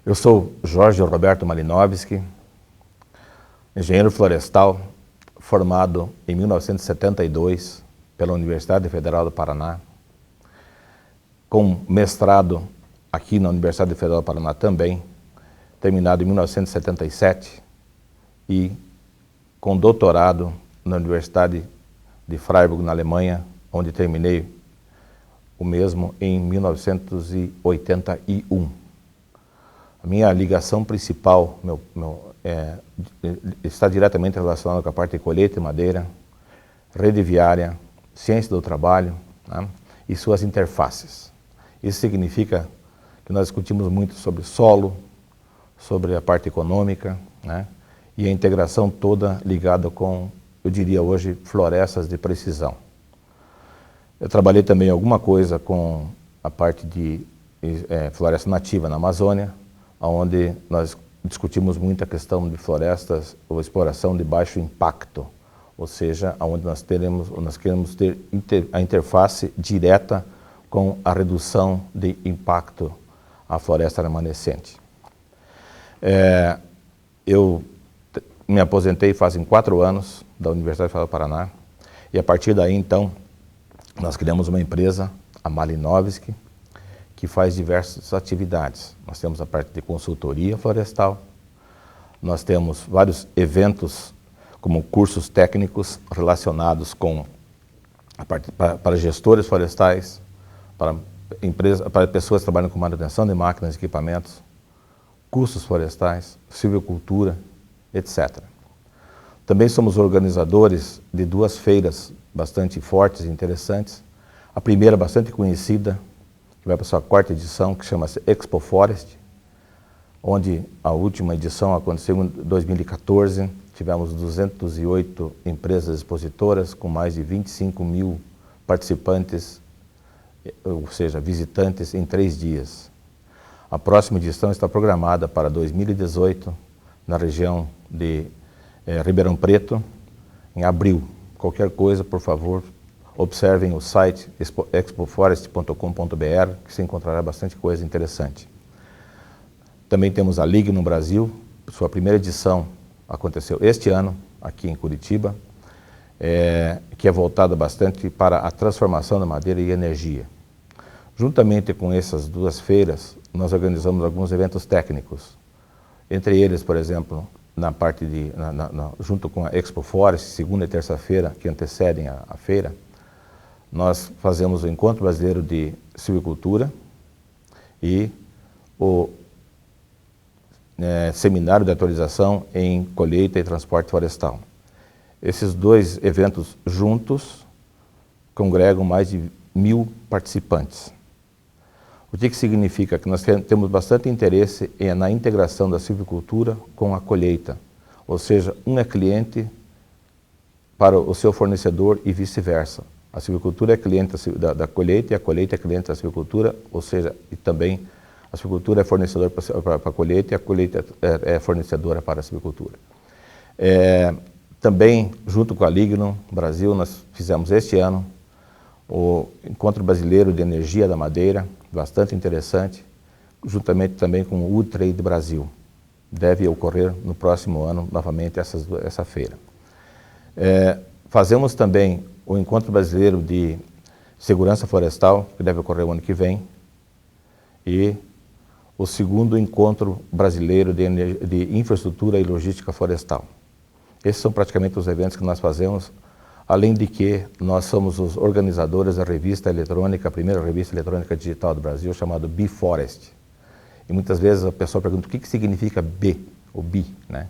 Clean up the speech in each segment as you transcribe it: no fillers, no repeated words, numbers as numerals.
Eu sou Jorge Roberto Malinowski, engenheiro florestal, formado em 1972 pela Universidade Federal do Paraná, com mestrado aqui na Universidade Federal do Paraná também, terminado em 1977, e com doutorado na Universidade de Freiburg, na Alemanha, onde terminei o mesmo em 1981. A minha ligação principal está diretamente relacionada com a parte de colheita e madeira, rede viária, ciência do trabalho, né, e suas interfaces. Isso significa que nós discutimos muito sobre solo, sobre a parte econômica, né, e a integração toda ligada com, eu diria hoje, florestas de precisão. Eu trabalhei também alguma coisa com a parte de floresta nativa na Amazônia, onde nós discutimos muito a questão de florestas ou exploração de baixo impacto, ou seja, onde nós queremos ter a interface direta com a redução de impacto à floresta remanescente. Eu me aposentei fazem 4 anos da Universidade Federal do Paraná, e a partir daí, então, nós criamos uma empresa, a Malinowski, que faz diversas atividades. Nós temos a parte de consultoria florestal, nós temos vários eventos, como cursos técnicos relacionados com a parte para gestores florestais, para pessoas que trabalham com manutenção de máquinas e equipamentos, cursos florestais, silvicultura, etc. Também somos organizadores de 2 feiras bastante fortes e interessantes. A primeira, bastante conhecida, que vai para a sua 4ª edição, que chama-se Expo Forest, onde a última edição aconteceu em 2014, tivemos 208 empresas expositoras, com mais de 25.000 participantes, ou seja, visitantes, em 3 dias. A próxima edição está programada para 2018, na região de Ribeirão Preto, em abril. Qualquer coisa, por favor, observem o site expoforest.com.br, que se encontrará bastante coisa interessante. Também temos a Lignum no Brasil, sua primeira edição aconteceu este ano, aqui em Curitiba, que é voltada bastante para a transformação da madeira e energia. Juntamente com essas 2 feiras, nós organizamos alguns eventos técnicos. Entre eles, por exemplo, na parte de, junto com a Expo Forest, segunda e terça-feira, que antecedem a feira, nós fazemos o Encontro Brasileiro de Silvicultura e o Seminário de Atualização em Colheita e Transporte Florestal. Esses 2 eventos juntos congregam mais de 1.000 participantes. O que significa? Que nós temos bastante interesse na integração da silvicultura com a colheita, ou seja, um é cliente para o seu fornecedor e vice-versa. A silvicultura é cliente da colheita e a colheita é cliente da silvicultura, ou seja, e também a silvicultura é fornecedora para a colheita e a colheita é fornecedora para a silvicultura. Também, junto com a Lignum Brasil, nós fizemos este ano o Encontro Brasileiro de Energia da Madeira, bastante interessante, juntamente também com o U-Trade Brasil. Deve ocorrer no próximo ano, novamente, essa feira. Fazemos também o Encontro Brasileiro de Segurança Florestal, que deve ocorrer o ano que vem, e o 2º Encontro Brasileiro de Infraestrutura e Logística Florestal. Esses são praticamente os eventos que nós fazemos, além de que nós somos os organizadores da revista eletrônica, a primeira revista eletrônica digital do Brasil, chamada Bee-Forest. E muitas vezes a pessoa pergunta o que significa B, o Bee, né?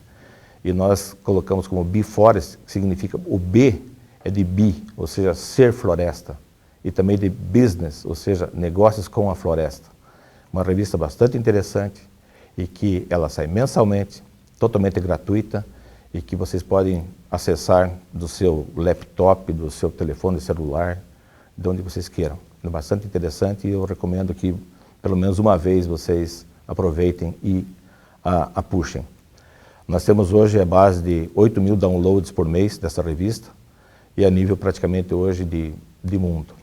E nós colocamos como Bee-Forest, que significa, o B é de Bee, ou seja, ser floresta, e também de business, ou seja, negócios com a floresta. Uma revista bastante interessante e que ela sai mensalmente, totalmente gratuita, e que vocês podem acessar do seu laptop, do seu telefone celular, de onde vocês queiram. É bastante interessante e eu recomendo que pelo menos uma vez vocês aproveitem e a puxem. Nós temos hoje a base de 8.000 downloads por mês dessa revista e a nível praticamente hoje de mundo.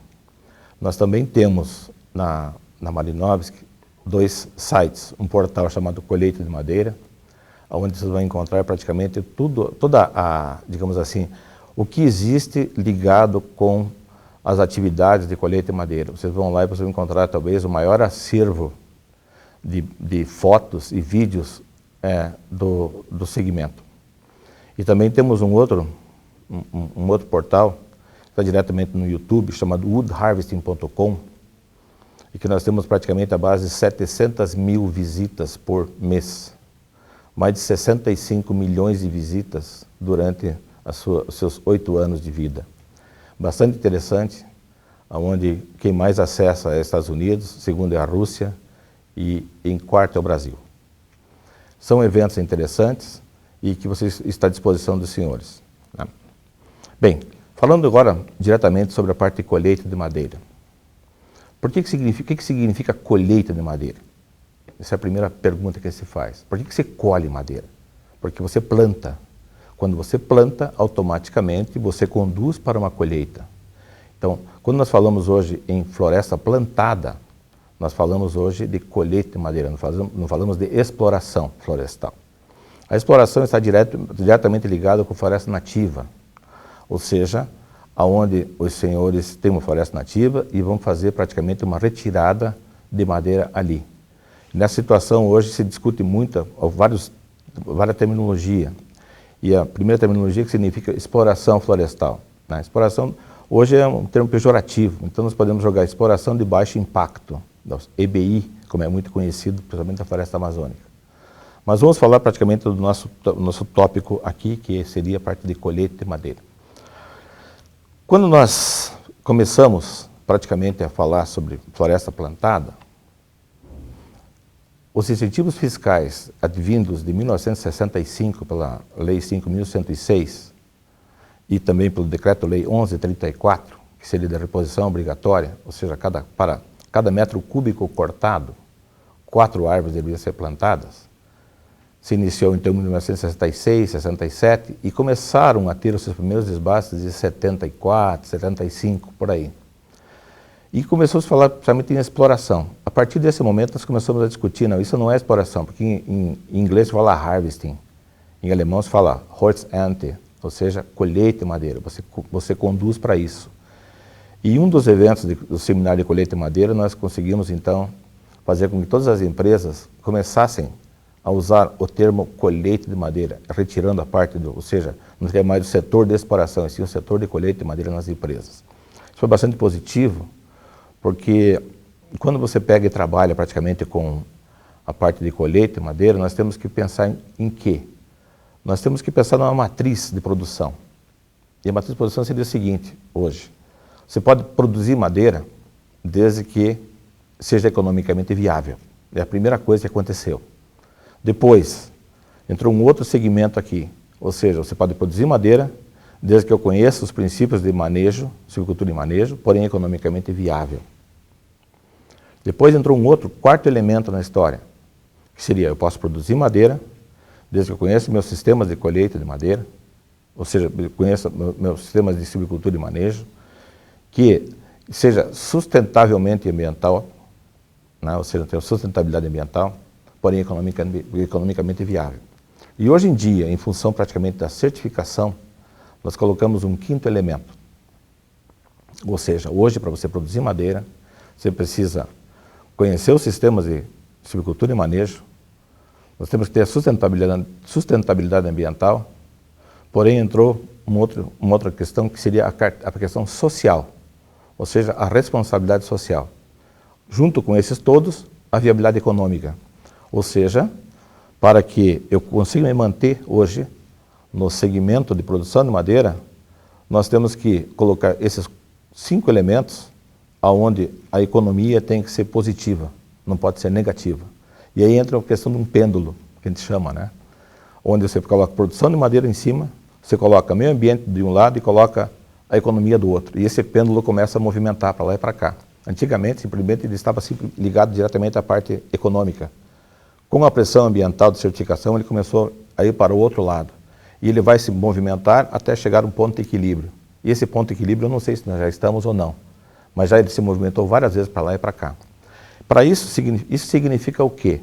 Nós também temos na Malinowski 2 sites, um portal chamado Colheita de Madeira, onde vocês vão encontrar praticamente digamos assim, o que existe ligado com as atividades de colheita de madeira. Vocês vão lá e vocês vão encontrar talvez o maior acervo de fotos e vídeos do segmento. E também temos um outro portal, que está diretamente no YouTube, chamado woodharvesting.com, e que nós temos praticamente a base de 700 mil visitas por mês. Mais de 65 milhões de visitas durante os seus 8 anos de vida. Bastante interessante, onde quem mais acessa é Estados Unidos, segundo é a Rússia, e em quarto é o Brasil. São eventos interessantes e que está à disposição dos senhores, né? Bem, falando agora diretamente sobre a parte de colheita de madeira. O que significa colheita de madeira? Essa é a primeira pergunta que se faz. Por que você colhe madeira? Porque você planta. Quando você planta, automaticamente você conduz para uma colheita. Então, quando nós falamos hoje em floresta plantada, nós falamos hoje de colheita de madeira, não falamos de exploração florestal. A exploração está diretamente ligada com floresta nativa, ou seja, aonde os senhores têm uma floresta nativa e vão fazer praticamente uma retirada de madeira ali. Nessa situação hoje se discute muito, várias terminologias. E a primeira terminologia que significa exploração florestal, né? Exploração hoje é um termo pejorativo, então nós podemos jogar exploração de baixo impacto, EBI, como é muito conhecido, principalmente da floresta amazônica. Mas vamos falar praticamente do nosso tópico aqui, que seria a parte de colheita de madeira. Quando nós começamos praticamente a falar sobre floresta plantada, os incentivos fiscais advindos de 1965 pela Lei 5.106 e também pelo Decreto-Lei 11.34, que seria da reposição obrigatória, ou seja, para cada metro cúbico cortado, 4 árvores deveriam ser plantadas. Se iniciou então em 1966, 67 e começaram a ter os seus primeiros desbastes de 74, 75, por aí. E começou a se falar principalmente em exploração. A partir desse momento nós começamos a discutir, não, isso não é exploração, porque em inglês se fala harvesting, em alemão se fala Holzernte, ou seja, colheita de madeira, você conduz para isso. E um dos eventos do seminário de colheita de madeira, nós conseguimos então fazer com que todas as empresas começassem a usar o termo colheita de madeira, retirando a parte ou seja, não tem mais o setor de exploração, e sim o setor de colheita de madeira nas empresas. Isso foi bastante positivo, porque quando você pega e trabalha praticamente com a parte de colheita de madeira, nós temos que pensar em quê? Nós temos que pensar numa matriz de produção. E a matriz de produção seria o seguinte, hoje. Você pode produzir madeira desde que seja economicamente viável. É a primeira coisa que aconteceu. Depois, entrou um outro segmento aqui, ou seja, você pode produzir madeira desde que eu conheça os princípios de manejo, silvicultura e manejo, porém economicamente viável. Depois entrou um outro, quarto elemento na história, que seria, eu posso produzir madeira, desde que eu conheça meus sistemas de colheita de madeira, ou seja, eu conheça meus sistemas de silvicultura e manejo, que seja sustentavelmente ambiental, né? Ou seja, tenha sustentabilidade ambiental, porém economicamente viável. E hoje em dia, em função praticamente da certificação, nós colocamos um quinto elemento. Ou seja, hoje para você produzir madeira, você precisa conhecer os sistemas de silvicultura e manejo, nós temos que ter sustentabilidade ambiental, porém entrou uma outra questão que seria a questão social, ou seja, a responsabilidade social. Junto com esses todos, a viabilidade econômica, ou seja, para que eu consiga me manter hoje no segmento de produção de madeira, nós temos que colocar esses 5 elementos onde a economia tem que ser positiva, não pode ser negativa. E aí entra a questão de um pêndulo, que a gente chama, né? Onde você coloca a produção de madeira em cima, você coloca o meio ambiente de um lado e coloca a economia do outro. E esse pêndulo começa a movimentar para lá e para cá. Antigamente, simplesmente, ele estava ligado diretamente à parte econômica. Com a pressão ambiental de certificação, ele começou a ir para o outro lado. E ele vai se movimentar até chegar a um ponto de equilíbrio. E esse ponto de equilíbrio, eu não sei se nós já estamos ou não, mas já ele se movimentou várias vezes para lá e para cá. Para isso significa o quê?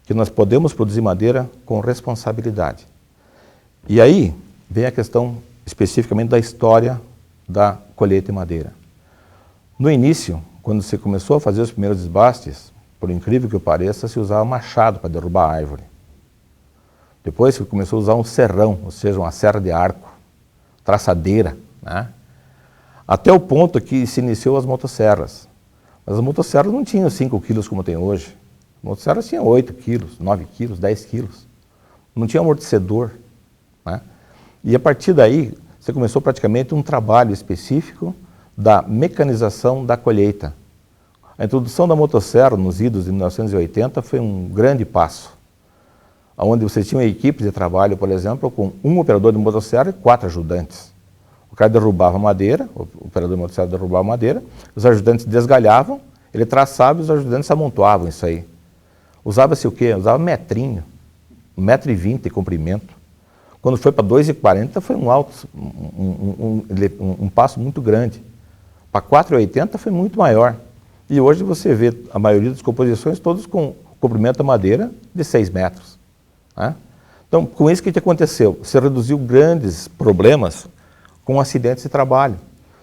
Que nós podemos produzir madeira com responsabilidade. E aí vem a questão especificamente da história da colheita de madeira. No início, quando se começou a fazer os primeiros desbastes, por incrível que pareça, se usava machado para derrubar a árvore. Depois se começou a usar um serrão, ou seja, uma serra de arco, traçadeira, né? Até o ponto que se iniciou as motosserras. Mas as motosserras não tinham 5 quilos como tem hoje. As motosserras tinham 8 quilos, 9 quilos, 10 quilos. Não tinha amortecedor, né? E a partir daí, você começou praticamente um trabalho específico da mecanização da colheita. A introdução da motosserra nos idos de 1980 foi um grande passo, onde você tinha uma equipe de trabalho, por exemplo, com um operador de motosserra e 4 ajudantes. O cara derrubava madeira, o operador de motosserra derrubava madeira, os ajudantes desgalhavam, ele traçava e os ajudantes amontoavam isso aí. Usava-se o quê? Usava metrinho, 1,20 m de comprimento. Quando foi para 2,40 m foi um passo muito grande. Para 4,80 m foi muito maior. E hoje você vê a maioria das composições todas com comprimento da madeira de 6 metros. Né? Então, com isso, o que aconteceu? Você reduziu grandes problemas com acidentes de trabalho.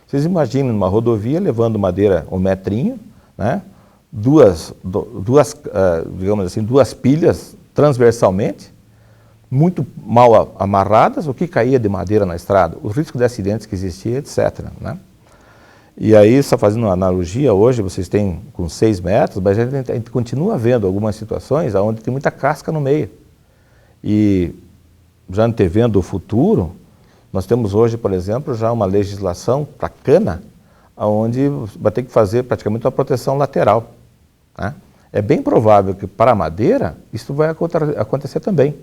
Vocês imaginem numa rodovia levando madeira 1 metrinho, né? Digamos assim, duas pilhas transversalmente, muito mal amarradas, o que caía de madeira na estrada, os riscos de acidentes que existiam, etc. Né? E aí, só fazendo uma analogia, hoje vocês têm com 6 metros, mas a gente continua vendo algumas situações onde tem muita casca no meio. E já antevendo o futuro, nós temos hoje, por exemplo, já uma legislação para cana, onde vai ter que fazer praticamente uma proteção lateral. Né? É bem provável que para a madeira isso vai acontecer também.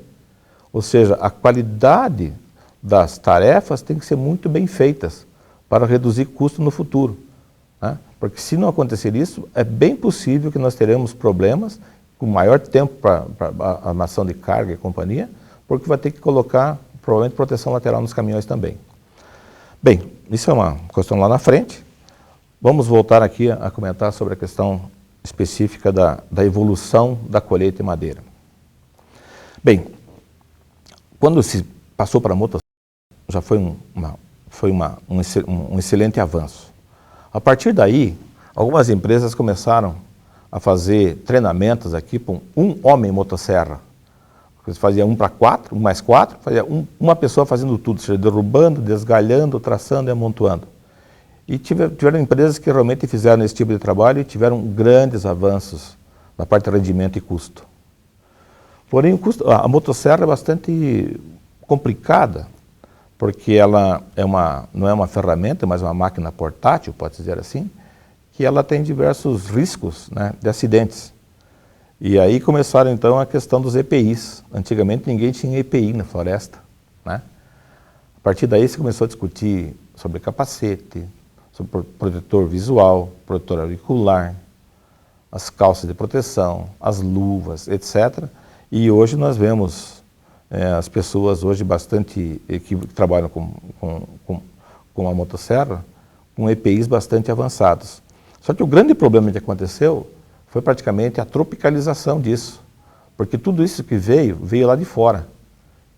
Ou seja, a qualidade das tarefas tem que ser muito bem feitas para reduzir custo no futuro. Né? Porque se não acontecer isso, é bem possível que nós teremos problemas com maior tempo para a armação de carga e companhia, porque vai ter que colocar provavelmente proteção lateral nos caminhões também. Bem, isso é uma questão lá na frente. Vamos voltar aqui a comentar sobre a questão específica da evolução da colheita de madeira. Bem, quando se passou para a motosserra, já foi um excelente avanço. A partir daí, algumas empresas começaram a fazer treinamentos aqui com um homem motosserra. Você fazia 1 para 4, 1 mais 4, fazia uma pessoa fazendo tudo, ou seja, derrubando, desgalhando, traçando e amontoando. E tiveram empresas que realmente fizeram esse tipo de trabalho e tiveram grandes avanços na parte de rendimento e custo. Porém, a motosserra é bastante complicada, porque ela não é uma ferramenta, mas uma máquina portátil, pode dizer assim, que ela tem diversos riscos, né, de acidentes. E aí começaram então a questão dos EPIs. Antigamente ninguém tinha EPI na floresta. Né? A partir daí se começou a discutir sobre capacete, sobre protetor visual, protetor auricular, as calças de proteção, as luvas, etc. E hoje nós vemos as pessoas hoje que trabalham com a motosserra com EPIs bastante avançados. Só que o grande problema que aconteceu foi praticamente a tropicalização disso, porque tudo isso que veio lá de fora,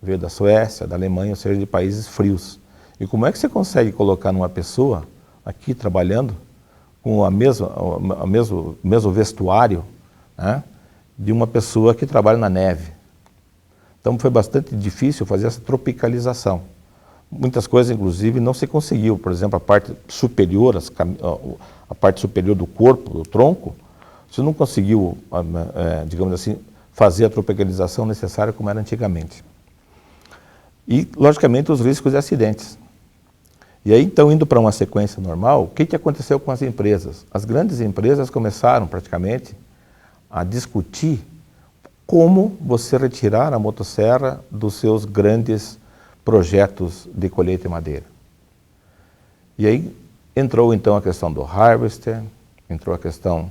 veio da Suécia, da Alemanha, ou seja, de países frios. E como é que você consegue colocar numa pessoa aqui trabalhando com o mesmo vestuário, né, de uma pessoa que trabalha na neve? Então foi bastante difícil fazer essa tropicalização. Muitas coisas, inclusive, não se conseguiu. Por exemplo, a parte superior do corpo, do tronco, você não conseguiu, digamos assim, fazer a tropicalização necessária como era antigamente. E, logicamente, os riscos de acidentes. E aí, então, indo para uma sequência normal, o que aconteceu com as empresas? As grandes empresas começaram, praticamente, a discutir como você retirar a motosserra dos seus grandes projetos de colheita de madeira. E aí entrou, então, a questão do harvester, entrou a questão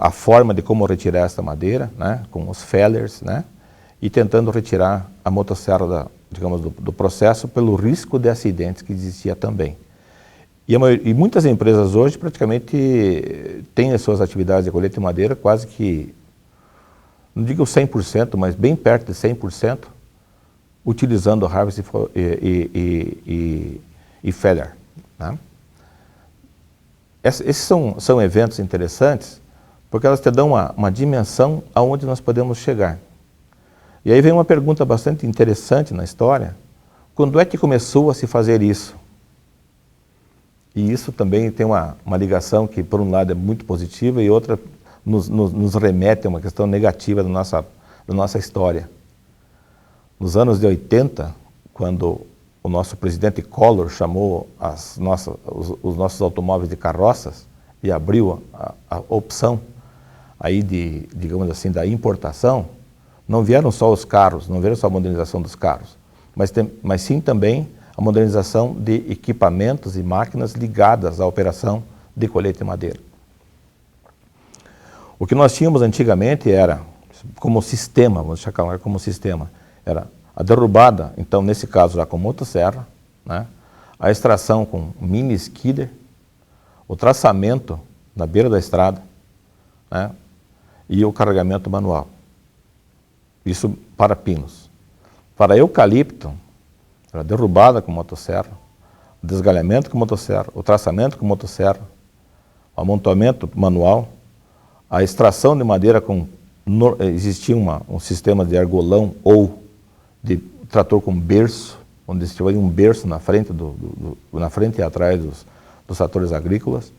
a forma de como retirar essa madeira, né, com os fellers, né, e tentando retirar a motosserra digamos, do processo pelo risco de acidentes que existia também. E muitas empresas hoje praticamente têm as suas atividades de colheita de madeira quase que, não digo 100%, mas bem perto de 100%, utilizando o harvest e feather, né? Esses são eventos interessantes porque elas te dão uma dimensão aonde nós podemos chegar. E aí vem uma pergunta bastante interessante na história: quando é que começou a se fazer isso? E isso também tem uma ligação que, por um lado, é muito positiva e outra nos remete a uma questão negativa da nossa história. Nos anos de 80, quando o nosso presidente Collor chamou os nossos automóveis de carroças e abriu a opção aí digamos assim, da importação, não vieram só os carros, não vieram só a modernização dos carros, mas sim também a modernização de equipamentos e máquinas ligadas à operação de colheita de madeira. O que nós tínhamos antigamente era, como sistema, vamos chamar como sistema, era a derrubada, então nesse caso já com motosserra, né? A extração com mini skidder, o traçamento na beira da estrada, né? E o carregamento manual. Isso para pinos. Para eucalipto, era derrubada com motosserra, o desgalhamento com motosserra, o traçamento com motosserra, o amontoamento manual, a extração de madeira existia um sistema de argolão ou de trator com berço, onde existia um berço na frente, na frente e atrás dos tratores agrícolas,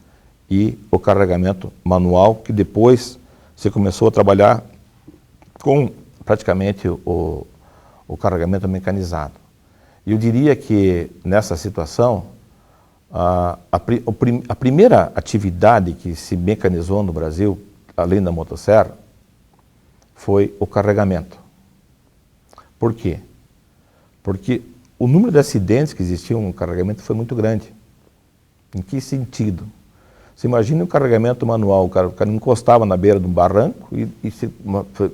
e o carregamento manual, que depois se começou a trabalhar com praticamente o carregamento mecanizado. E eu diria que nessa situação, a primeira atividade que se mecanizou no Brasil, além da motosserra, foi o carregamento. Por quê? Porque o número de acidentes que existiam no carregamento foi muito grande. Em que sentido? Você imagina um carregamento manual, o cara encostava na beira de um barranco e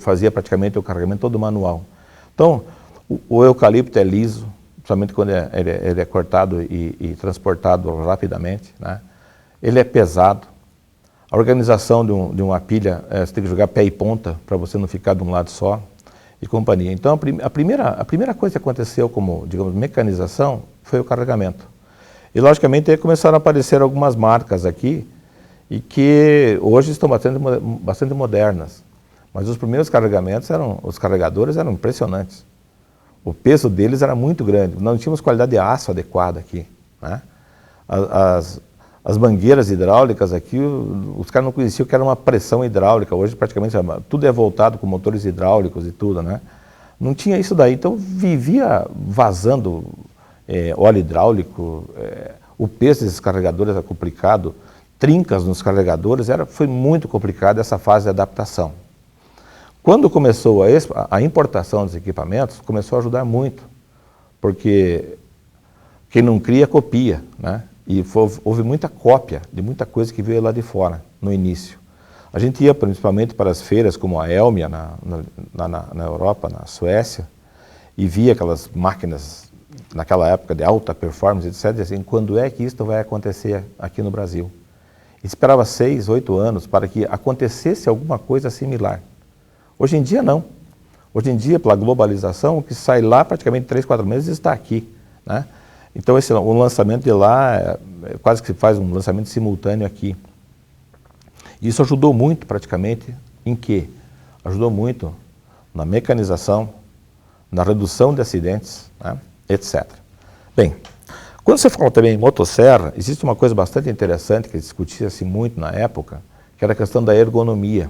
fazia praticamente o carregamento todo manual. Então, o eucalipto é liso, principalmente quando ele é cortado e transportado rapidamente, né? Ele é pesado. A organização de uma pilha, você tem que jogar pé e ponta para você não ficar de um lado só e companhia. Então, a primeira coisa que aconteceu como, digamos, mecanização foi o carregamento. E, logicamente, aí começaram a aparecer algumas marcas aqui e que hoje estão bastante modernas. Mas os primeiros carregamentos, os carregadores eram impressionantes. O peso deles era muito grande. Não tínhamos qualidade de aço adequada aqui, né? As mangueiras hidráulicas aqui, os caras não conheciam que era uma pressão hidráulica. Hoje praticamente tudo é voltado com motores hidráulicos e tudo, né? Não tinha isso daí, então vivia vazando óleo hidráulico, o peso desses carregadores era complicado, trincas nos carregadores, foi muito complicado essa fase de adaptação. Quando começou a importação dos equipamentos, começou a ajudar muito, porque quem não cria, copia, né? E houve muita cópia de muita coisa que veio lá de fora, no início. A gente ia principalmente para as feiras como a Elmia, na Europa, na Suécia, e via aquelas máquinas, naquela época de alta performance, etc. E assim, quando é que isso vai acontecer aqui no Brasil? E esperava 6, 8 anos para que acontecesse alguma coisa similar. Hoje em dia, não. Hoje em dia, pela globalização, o que sai lá praticamente 3, 4 meses está aqui, né? Então, o lançamento de lá, quase que se faz um lançamento simultâneo aqui. Isso ajudou muito, praticamente, em quê? Ajudou muito na mecanização, na redução de acidentes, né, etc. Bem, quando você fala também em motosserra, existe uma coisa bastante interessante que discutia-se muito na época, que era a questão da ergonomia.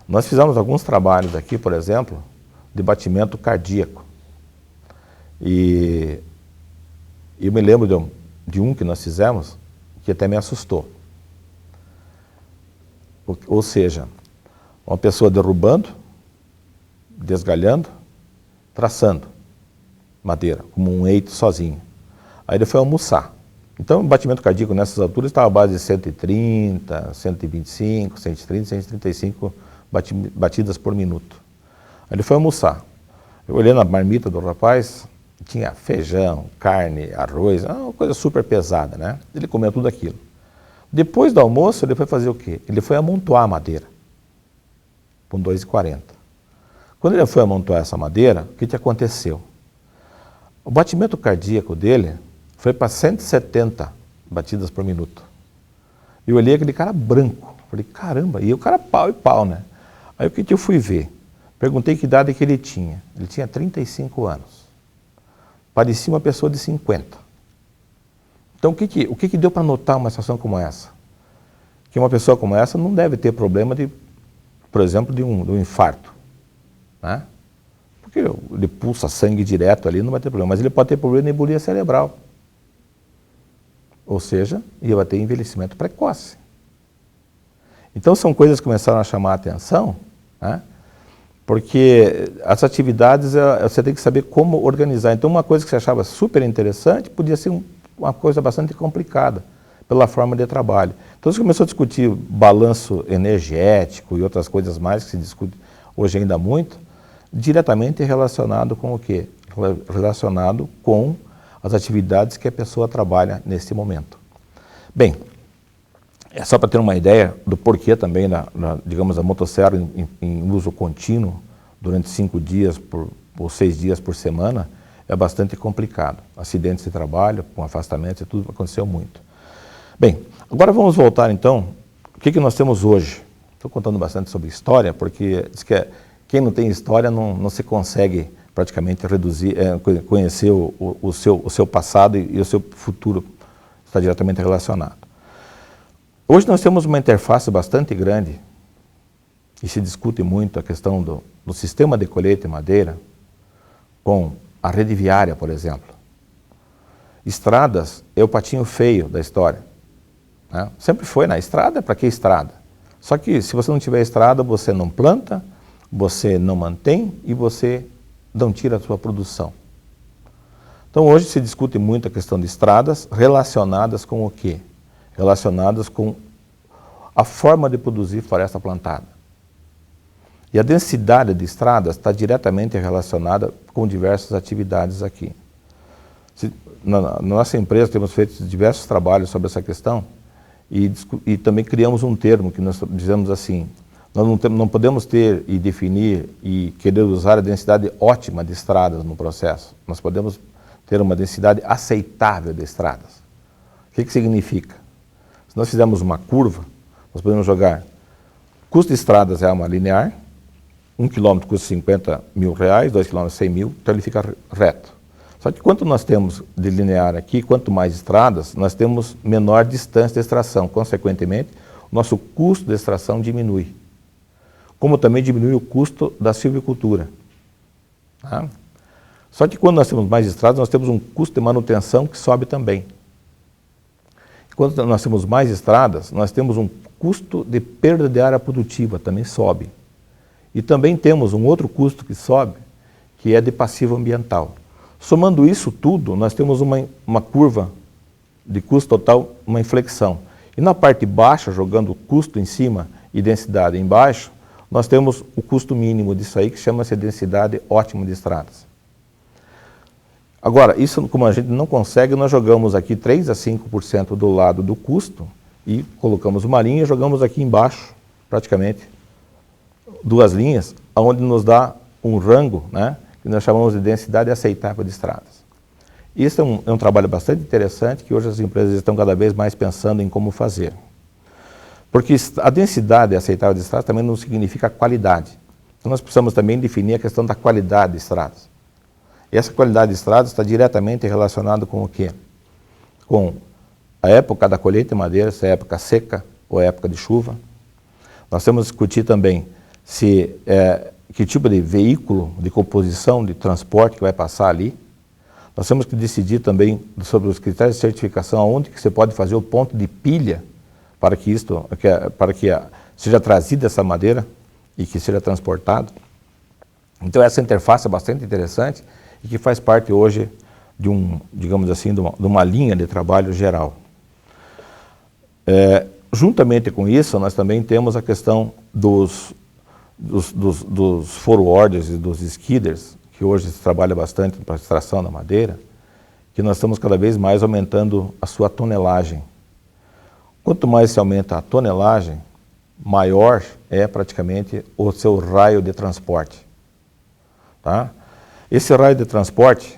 Nós fizemos alguns trabalhos aqui, por exemplo, de batimento cardíaco. E eu me lembro de um que nós fizemos que até me assustou. Ou seja, uma pessoa derrubando, desgalhando, traçando madeira, como um eito sozinho. Aí ele foi almoçar. Então o batimento cardíaco nessas alturas estava à base de 130, 125, 130, 135 batidas por minuto. Aí ele foi almoçar. Eu olhei na marmita do rapaz, tinha feijão, carne, arroz, uma coisa super pesada, né? Ele comia tudo aquilo. Depois do almoço, ele foi fazer o quê? Ele foi amontoar a madeira, com 2,40. Quando ele foi amontoar essa madeira, o que aconteceu? O batimento cardíaco dele foi para 170 batidas por minuto. E eu olhei aquele cara branco, falei, caramba, e o cara pau e pau, né? Aí o que eu fui ver? Perguntei que idade que ele tinha. Ele tinha 35 anos. Parecia uma pessoa de 50. Então o que deu para notar uma situação como essa? Que uma pessoa como essa não deve ter problema de, por exemplo, de um infarto, né? Porque ele pulsa sangue direto ali, não vai ter problema. Mas ele pode ter problema de embolia cerebral. Ou seja, ele vai ter envelhecimento precoce. Então são coisas que começaram a chamar a atenção, né? Porque as atividades você tem que saber como organizar. Então uma coisa que você achava super interessante podia ser uma coisa bastante complicada pela forma de trabalho. Então você começou a discutir balanço energético e outras coisas mais que se discute hoje ainda muito, diretamente relacionado com o quê? Relacionado com as atividades que a pessoa trabalha nesse momento. Bem, é só para ter uma ideia do porquê também, digamos, a motosserra em uso contínuo durante 5 dias ou 6 dias por semana é bastante complicado. Acidentes de trabalho, com afastamentos e tudo aconteceu muito. Bem, agora vamos voltar então, o que nós temos hoje? Estou contando bastante sobre história, porque diz que quem não tem história não se consegue praticamente conhecer o seu passado e o seu futuro está diretamente relacionado. Hoje nós temos uma interface bastante grande e se discute muito a questão do sistema de colheita de madeira com a rede viária, por exemplo. Estradas é o patinho feio da história, né? Sempre foi na estrada, para que estrada? Só que se você não tiver estrada, você não planta, você não mantém e você não tira a sua produção. Então hoje se discute muito a questão de estradas relacionadas com o quê? Relacionadas com a forma de produzir floresta plantada. E a densidade de estradas está diretamente relacionada com diversas atividades aqui. Na nossa empresa temos feito diversos trabalhos sobre essa questão e também criamos um termo que nós dizemos assim, nós não podemos ter e definir e querer usar a densidade ótima de estradas no processo. Nós podemos ter uma densidade aceitável de estradas. O que significa? Se nós fizermos uma curva, nós podemos jogar custo de estradas é uma linear, 1 quilômetro custa 50 mil reais, 2 quilômetros 100 mil, então ele fica reto. Só que quanto nós temos de linear aqui, quanto mais estradas, nós temos menor distância de extração. Consequentemente, o nosso custo de extração diminui. Como também diminui o custo da silvicultura. Tá? Só que quando nós temos mais estradas, nós temos um custo de manutenção que sobe também. Quando nós temos mais estradas, nós temos um custo de perda de área produtiva, também sobe. E também temos um outro custo que sobe, que é de passivo ambiental. Somando isso tudo, nós temos uma curva de custo total, uma inflexão. E na parte baixa, jogando o custo em cima e densidade embaixo, nós temos o custo mínimo disso aí, que chama-se densidade ótima de estradas. Agora, isso como a gente não consegue, nós jogamos aqui 3 a 5% do lado do custo e colocamos uma linha e jogamos aqui embaixo, praticamente, 2 linhas, onde nos dá um rango, né, que nós chamamos de densidade aceitável de estradas. Isso é um trabalho bastante interessante que hoje as empresas estão cada vez mais pensando em como fazer. Porque a densidade aceitável de estradas também não significa qualidade. Então nós precisamos também definir a questão da qualidade de estradas. E essa qualidade de estradas está diretamente relacionada com o quê? Com a época da colheita de madeira, se é época seca ou época de chuva. Nós temos que discutir também que tipo de veículo, de composição, de transporte que vai passar ali. Nós temos que decidir também sobre os critérios de certificação, onde que você pode fazer o ponto de pilha para que seja trazida essa madeira e que seja transportado. Então essa interface é bastante interessante e que faz parte hoje de digamos assim, de uma linha de trabalho geral. Juntamente com isso, nós também temos a questão dos forwarders e dos skidders, que hoje se trabalha bastante para a extração da madeira, que nós estamos cada vez mais aumentando a sua tonelagem. Quanto mais se aumenta a tonelagem, maior é praticamente o seu raio de transporte. Tá? Esse raio de transporte,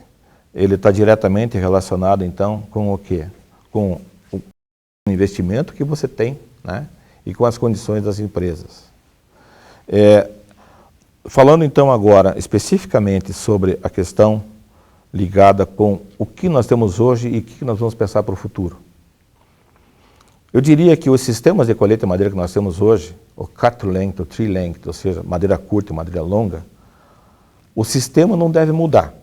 ele está diretamente relacionado então com o quê? Com o investimento que você tem, né? E com as condições das empresas. Falando então agora especificamente sobre a questão ligada com o que nós temos hoje e o que nós vamos pensar para o futuro. Eu diria que os sistemas de colheita de madeira que nós temos hoje, o cut to length, o tree length, ou seja, madeira curta e madeira longa, o sistema não deve mudar.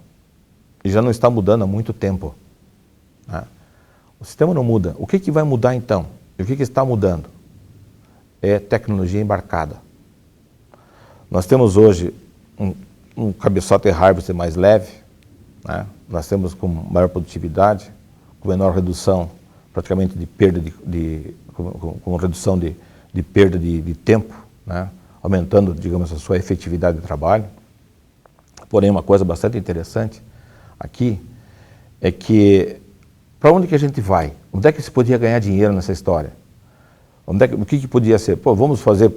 E já não está mudando há muito tempo. Né? O sistema não muda. O que vai mudar então? E o que está mudando? É tecnologia embarcada. Nós temos hoje um cabeçote harvester mais leve, né? Nós temos com maior produtividade, com menor redução praticamente de perda com redução de perda de tempo, né? Aumentando, digamos, a sua efetividade de trabalho. Porém, uma coisa bastante interessante aqui é que para onde que a gente vai? Onde é que se podia ganhar dinheiro nessa história? O que podia ser? Pô, vamos fazer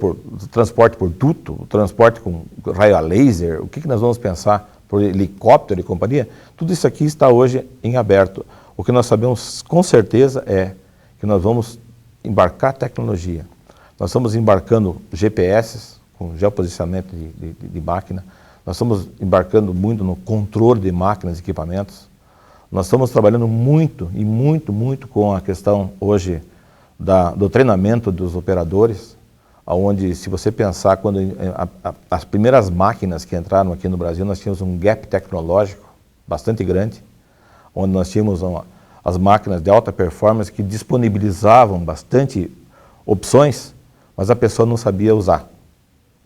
transporte por duto, transporte com raio a laser, o que nós vamos pensar por helicóptero e companhia? Tudo isso aqui está hoje em aberto. O que nós sabemos com certeza é que nós vamos embarcar tecnologia. Nós estamos embarcando GPS, com geoposicionamento de máquina, nós estamos embarcando muito no controle de máquinas e equipamentos, nós estamos trabalhando muito com a questão hoje do treinamento dos operadores, onde, se você pensar, quando as primeiras máquinas que entraram aqui no Brasil, nós tínhamos um gap tecnológico bastante grande, onde nós tínhamos as máquinas de alta performance que disponibilizavam bastante opções, mas a pessoa não sabia usar.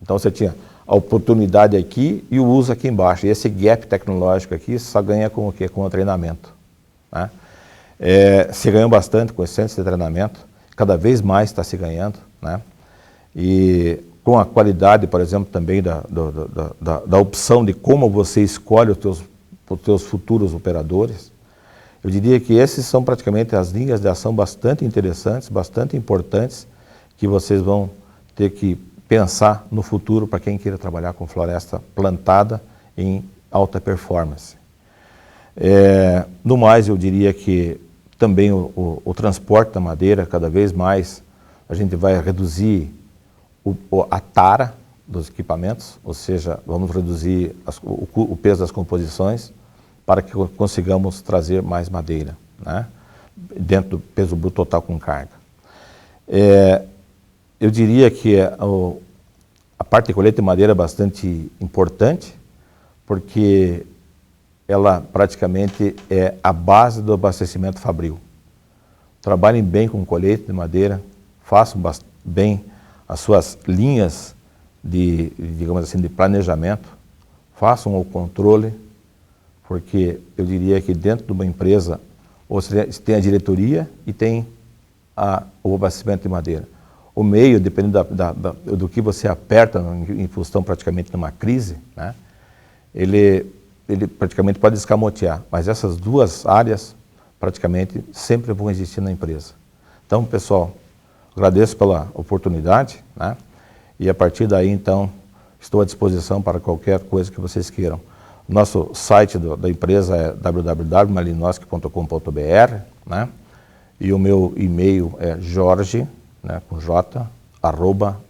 Então você tinha a oportunidade aqui e o uso aqui embaixo. E esse gap tecnológico aqui só ganha com o quê? Com o treinamento. Né? Se ganhou bastante com esse centro de treinamento, cada vez mais está se ganhando, né? E com a qualidade, por exemplo, também da opção de como você escolhe os teus futuros operadores, eu diria que esses são praticamente as linhas de ação bastante interessantes, bastante importantes, que vocês vão ter que pensar no futuro para quem queira trabalhar com floresta plantada em alta performance. No mais, eu diria que também o transporte da madeira, cada vez mais, a gente vai reduzir a tara dos equipamentos, ou seja, vamos reduzir o peso das composições para que consigamos trazer mais madeira, né? Dentro do peso bruto total com carga. Eu diria que a parte de colheita de madeira é bastante importante, porque ela praticamente é a base do abastecimento fabril. Trabalhem bem com colheita de madeira, façam bem as suas linhas digamos assim, de planejamento, façam o controle, porque eu diria que dentro de uma empresa você tem a diretoria e tem o abastecimento de madeira. O meio, dependendo do que você aperta em função praticamente de uma crise, né, ele praticamente pode escamotear, mas essas duas áreas praticamente sempre vão existir na empresa. Então, pessoal, agradeço pela oportunidade, né, e a partir daí, então, estou à disposição para qualquer coisa que vocês queiram. Nosso site da empresa é www.malinoski.com.br, né, e o meu e-mail é jorge, né, com j,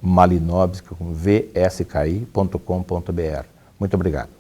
@malinowski.com.br. Muito obrigado.